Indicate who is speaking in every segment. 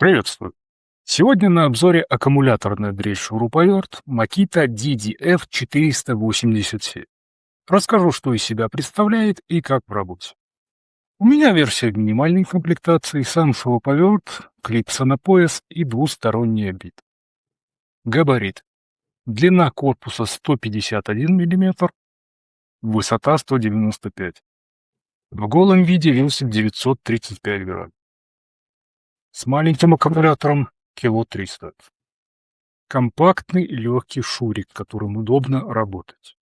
Speaker 1: Приветствую. Сегодня на обзоре аккумуляторная дрель-шуруповерт Makita DDF487. Расскажу, что из себя представляет и как в работе. У меня версия минимальной комплектации, сам шуруповерт, клипса на пояс и двусторонний обид. Габарит. Длина корпуса 151 мм, высота 195 мм. В голом виде весит 935 грамм. С маленьким аккумулятором кило 300. Компактный и легкий шурик, которым удобно работать.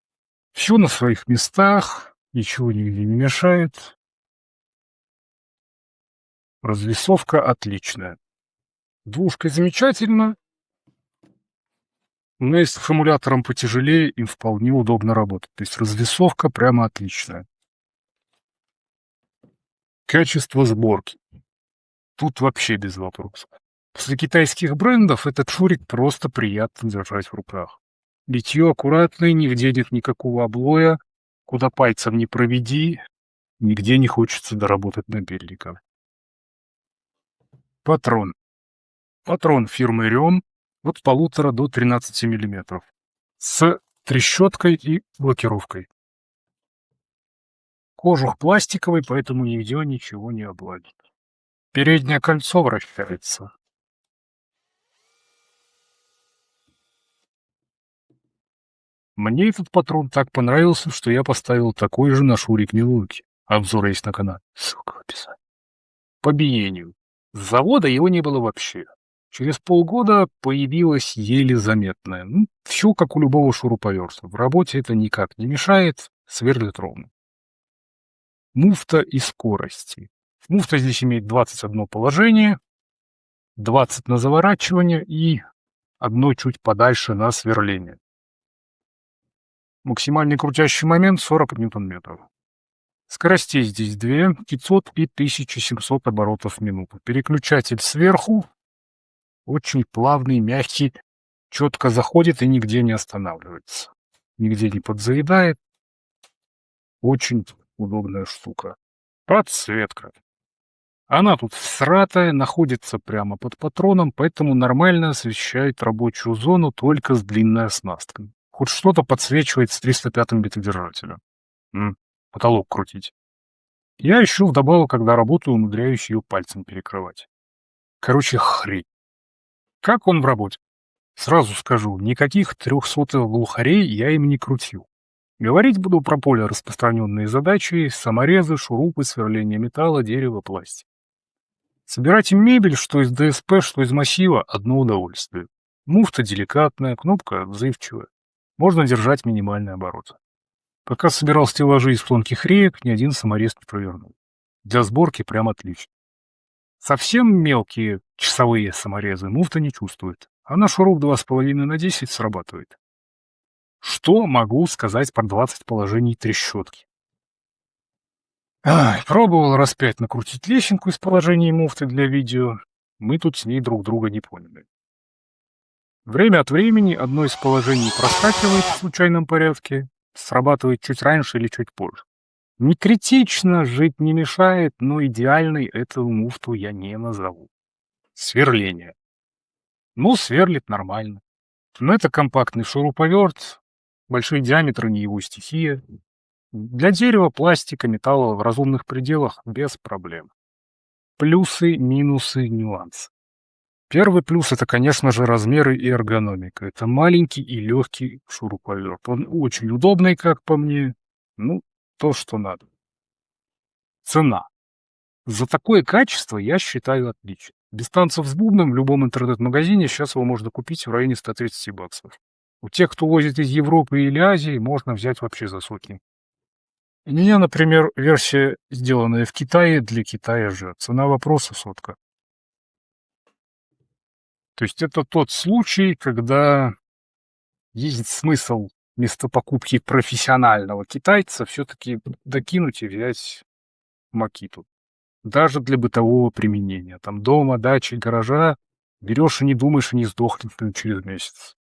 Speaker 1: Все на своих местах, ничего нигде не мешает. Развесовка отличная. Двушка замечательно, но если с аккумулятором потяжелее, им вполне удобно работать. То есть развесовка прямо отличная. Качество сборки. Тут вообще без вопросов. После китайских брендов этот шурик просто приятно держать в руках. Литье аккуратное, нигде нет никакого облоя, куда пальцем не проведи, нигде не хочется доработать напильником. Патрон. Патрон фирмы Рем от 1,5 до 13 мм с трещоткой и блокировкой. Кожух пластиковый, поэтому нигде ничего не обладит. Переднее кольцо вращается. Мне этот патрон так понравился, что я поставил такой же на шурик Милуки. Обзор есть на канале. Ссылка в описании. По биению. С завода его не было вообще. Через полгода появилось еле заметное. Все как у любого шуруповерта. В работе это никак не мешает, сверлит ровно. Муфта и скорости. Муфта здесь имеет 21 положение, 20 на заворачивание и одно чуть подальше на сверление. Максимальный крутящий момент 40 ньютон-метров. Скоростей здесь 2, 500 и 1700 оборотов в минуту. Переключатель сверху, очень плавный, мягкий, четко заходит и нигде не останавливается. Нигде не подзаедает. Очень удобная штука. Подсветка. Она тут всратая, находится прямо под патроном, поэтому нормально освещает рабочую зону только с длинной оснасткой. Хоть что-то подсвечивает с 305-м битодержателем. Потолок крутить. Я еще вдобавок, когда работаю, умудряюсь ее пальцем перекрывать. Короче, хрень. Как он в работе? Сразу скажу, никаких 300-х глухарей я им не крутил. Говорить буду про поле распространенные задачи, саморезы, шурупы, сверление металла, дерева, пластик. Собирать им мебель, что из ДСП, что из массива, одно удовольствие. Муфта деликатная, кнопка отзывчивая. Можно держать минимальный оборот. Пока собирал стеллажи из тонких реек, ни один саморез не провернул. Для сборки прям отлично. Совсем мелкие часовые саморезы муфта не чувствует, а на шуруп 2,5 на 10 срабатывает. Что могу сказать про 20 положений трещотки? Пробовал раз 5 накрутить лесенку из положений муфты для видео. Мы тут с ней друг друга не поняли. Время от времени одно из положений проскакивает в случайном порядке, срабатывает чуть раньше или чуть позже. Не критично, жить не мешает, но идеальной эту муфту я не назову. Сверление. Сверлит нормально. Но это компактный шуруповерт, большие диаметры не его стихия. Для дерева, пластика, металла в разумных пределах без проблем. Плюсы, минусы, нюансы. Первый плюс — это, конечно же, размеры и эргономика. Это маленький и легкий шуруповерт. Он очень удобный, как по мне. То, что надо. Цена. За такое качество я считаю отлично. Без танцев с бубном в любом интернет-магазине сейчас его можно купить в районе 130 баксов. У тех, кто возит из Европы или Азии, можно взять вообще за сотни. У меня, например, версия, сделанная в Китае, для Китая же. Цена вопроса — 100. То есть это тот случай, когда есть смысл вместо покупки профессионального китайца все-таки докинуть и взять Макиту. Даже для бытового применения. Там дома, дачи, гаража берешь и не думаешь, и не сдохнет через месяц.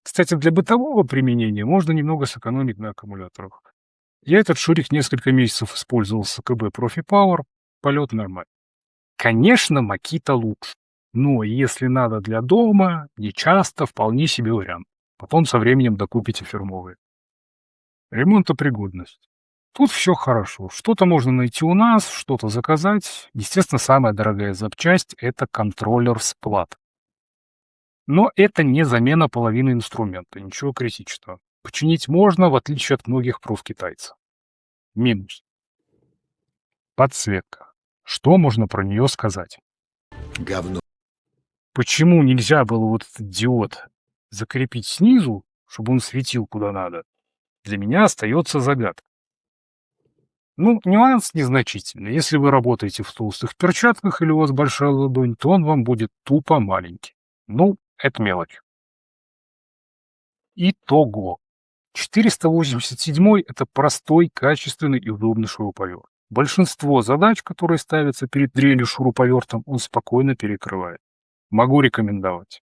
Speaker 1: Кстати, для бытового применения можно немного сэкономить на аккумуляторах. Я этот шурик несколько месяцев использовал с АКБ Profi Power. Полет нормальный. Конечно, Макита лучше. Но если надо для дома, не часто, вполне себе вариант. Потом со временем докупите фирмовые. Ремонтопригодность. Тут все хорошо. Что-то можно найти у нас, что-то заказать. Естественно, самая дорогая запчасть — это контроллер всплат. Но это не замена половины инструмента, ничего критичного. Починить можно, в отличие от многих профкитайцев. Минус. Подсветка. Что можно про нее сказать?
Speaker 2: Говно.
Speaker 1: Почему нельзя было вот этот диод закрепить снизу, чтобы он светил куда надо? Для меня остается загадка. Ну, нюанс незначительный. Если вы работаете в толстых перчатках или у вас большая ладонь, то он вам будет тупо маленький. Ну, это мелочь. Итого. 487 — это простой, качественный и удобный шуруповерт. Большинство задач, которые ставятся перед дрелью шуруповертом, он спокойно перекрывает. Могу рекомендовать.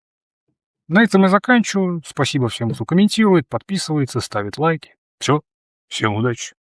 Speaker 1: На этом я заканчиваю. Спасибо всем, кто комментирует, подписывается, ставит лайки. Все. Всем удачи.